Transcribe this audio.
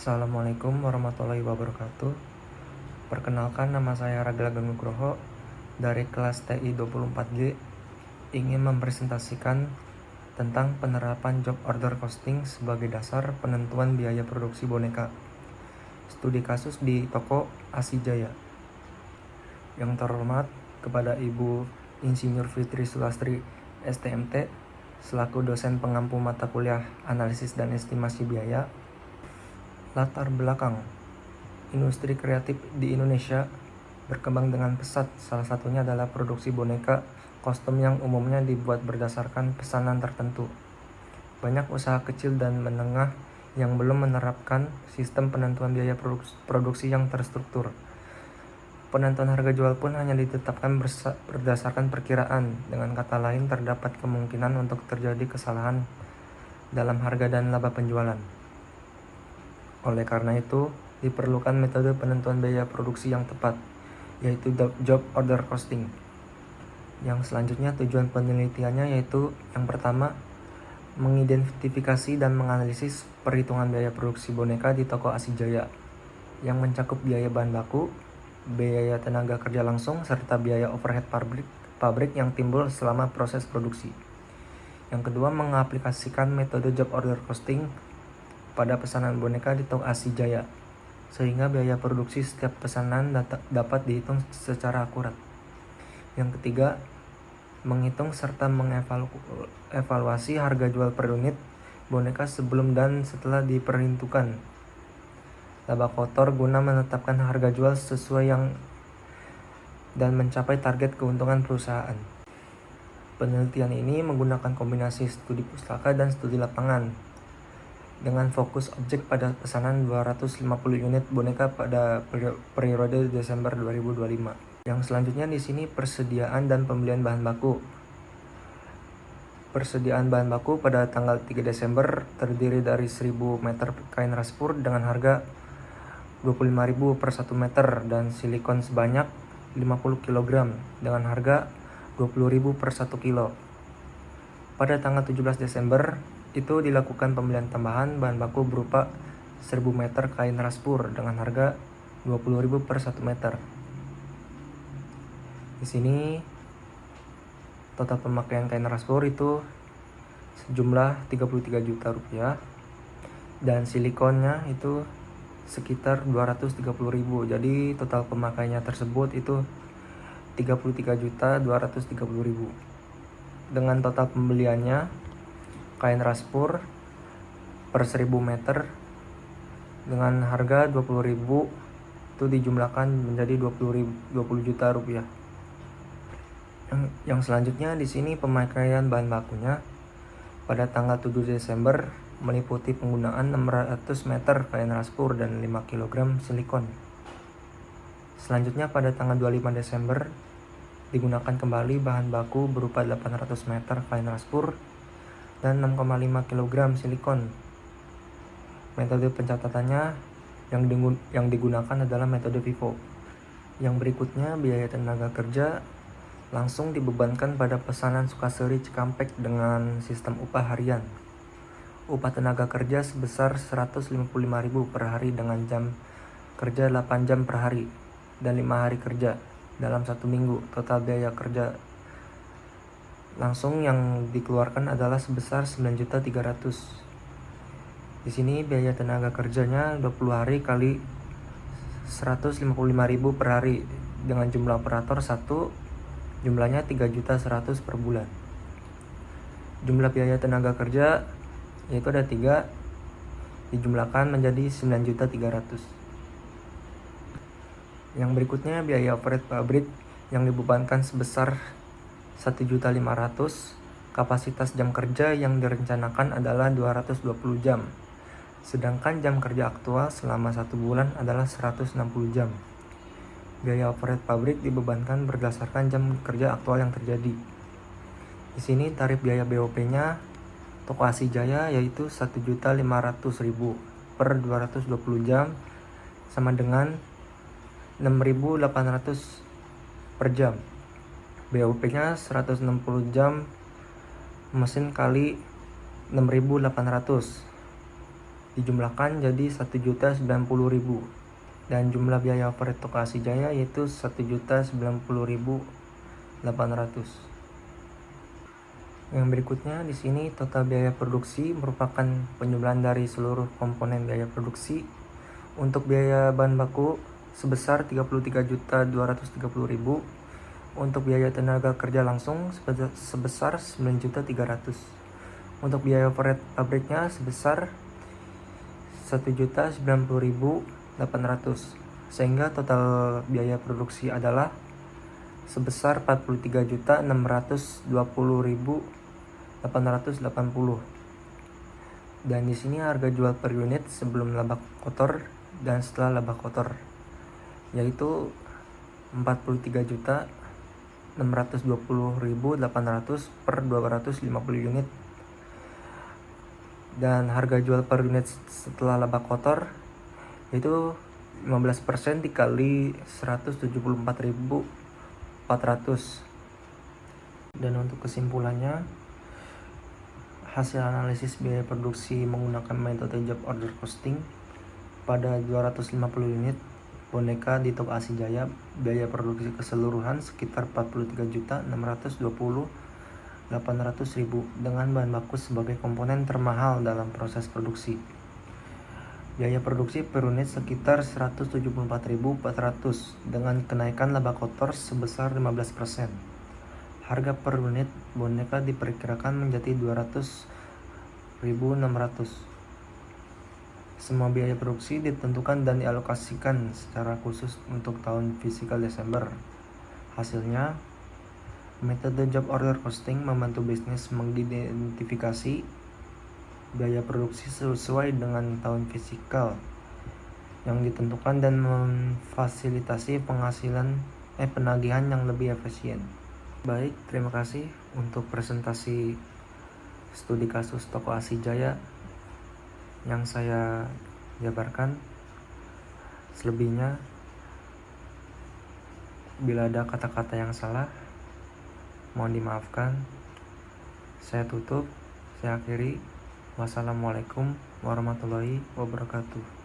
Assalamualaikum warahmatullahi wabarakatuh. Perkenalkan, nama saya Ragil Ageng Nugroho dari kelas TI 24G, ingin mempresentasikan tentang penerapan job order costing sebagai dasar penentuan biaya produksi boneka. Studi kasus di toko Asijaya. Yang terhormat kepada Ibu Insinyur Fitri Sulastri STMT selaku dosen pengampu mata kuliah analisis dan estimasi biaya. Latar belakang industri kreatif di Indonesia berkembang dengan pesat. Salah satunya adalah produksi boneka kostum yang umumnya dibuat berdasarkan pesanan tertentu. Banyak usaha kecil dan menengah yang belum menerapkan sistem penentuan biaya produksi yang terstruktur. Penentuan harga jual pun hanya ditetapkan berdasarkan perkiraan. Dengan kata lain, terdapat kemungkinan untuk terjadi kesalahan dalam harga dan laba penjualan. Oleh karena itu, diperlukan metode penentuan biaya produksi yang tepat, yaitu job order costing. Yang selanjutnya, tujuan penelitiannya yaitu yang pertama, mengidentifikasi dan menganalisis perhitungan biaya produksi boneka di toko Asijaya yang mencakup biaya bahan baku, biaya tenaga kerja langsung, serta biaya overhead pabrik yang timbul selama proses produksi. Yang kedua, mengaplikasikan metode job order costing pada pesanan boneka di toko Asijaya, sehingga biaya produksi setiap pesanan dapat dihitung secara akurat. Yang ketiga, menghitung serta mengevaluasi harga jual per unit boneka sebelum dan setelah diperhitungkan laba kotor guna menetapkan harga jual sesuai dan mencapai target keuntungan perusahaan. Penelitian ini menggunakan kombinasi studi pustaka dan studi lapangan dengan fokus objek pada pesanan 250 unit boneka pada periode Desember 2025. Yang selanjutnya di sini persediaan dan pembelian bahan baku. Persediaan bahan baku pada tanggal 3 Desember terdiri dari 1000 meter kain raspur dengan harga 25.000 per 1 meter dan silikon sebanyak 50 kg dengan harga 20.000 per 1 kilo. Pada tanggal 17 Desember itu dilakukan pembelian tambahan bahan baku berupa 1000 meter kain raspur dengan harga 20.000 per 1 meter. Di sini total pemakaian kain raspur itu sejumlah 33 juta rupiah dan silikonnya itu sekitar 230.000. Jadi total pemakaiannya tersebut itu 33.230.000. Dengan total pembeliannya kain raspur per 1000 meter dengan harga 20.000 itu dijumlahkan menjadi 20 juta rupiah. Yang selanjutnya di sini pemakaian bahan bakunya pada tanggal 7 Desember meliputi penggunaan 600 meter kain raspur dan 5 kg silikon. Selanjutnya pada tanggal 25 Desember digunakan kembali bahan baku berupa 800 meter kain raspur dan 6,5 kg silikon. Metode pencatatannya yang digunakan adalah metode FIFO. Yang berikutnya, biaya tenaga kerja langsung dibebankan pada pesanan Sukaseri Cikampek dengan sistem upah harian. Upah tenaga kerja sebesar 155.000 per hari dengan jam kerja 8 jam per hari dan 5 hari kerja dalam 1 minggu. Total biaya kerja langsung yang dikeluarkan adalah sebesar 9.300.000. Di sini biaya tenaga kerjanya 20 hari kali 155.000 per hari dengan jumlah operator 1, jumlahnya 3.100.000 per bulan. Jumlah biaya tenaga kerja yaitu ada 3, dijumlahkan menjadi 9.300.000. Yang berikutnya biaya overhead pabrik yang dibebankan sebesar 1.500.000. Kapasitas jam kerja yang direncanakan adalah 220 jam. Sedangkan jam kerja aktual selama 1 bulan adalah 160 jam. Biaya overhead pabrik dibebankan berdasarkan jam kerja aktual yang terjadi. Di sini tarif biaya BOP-nya toko Asijaya yaitu 1.500.000 per 220 jam sama dengan 6.800 per jam. BOP-nya 160 jam mesin kali 6.800 dijumlahkan jadi 1.090.000 dan jumlah biaya overhead toko Asih Jaya yaitu 1.090.800. Yang berikutnya di sini total biaya produksi merupakan penjumlahan dari seluruh komponen biaya produksi. Untuk biaya bahan baku sebesar 33.230.000. Untuk biaya tenaga kerja langsung sebesar 9.300.000. Untuk biaya overhead pabriknya sebesar 1.090.800, sehingga total biaya produksi adalah sebesar 43.620.880. Dan di sini harga jual per unit sebelum laba kotor dan setelah laba kotor yaitu 43.620.800 per 250 unit. Dan harga jual per unit setelah laba kotor yaitu 15% dikali 174.400. Dan untuk kesimpulannya, hasil analisis biaya produksi menggunakan metode job order costing pada 250 unit boneka di toko Asih Jaya, biaya produksi keseluruhan sekitar 43.620.800.000 dengan bahan baku sebagai komponen termahal dalam proses produksi. Biaya produksi per unit sekitar 174.400 dengan kenaikan laba kotor sebesar 15%. Harga per unit boneka diperkirakan menjadi 200.600. Semua biaya produksi ditentukan dan dialokasikan secara khusus untuk tahun fisikal Desember. Hasilnya, metode job order costing membantu bisnis mengidentifikasi biaya produksi sesuai dengan tahun fisikal yang ditentukan dan memfasilitasi penagihan yang lebih efisien. Baik, terima kasih untuk presentasi studi kasus toko Asih Jaya yang saya jabarkan. Selebihnya, bila ada kata-kata yang salah, mohon dimaafkan. Saya tutup, saya akhiri. Wassalamualaikum warahmatullahi wabarakatuh.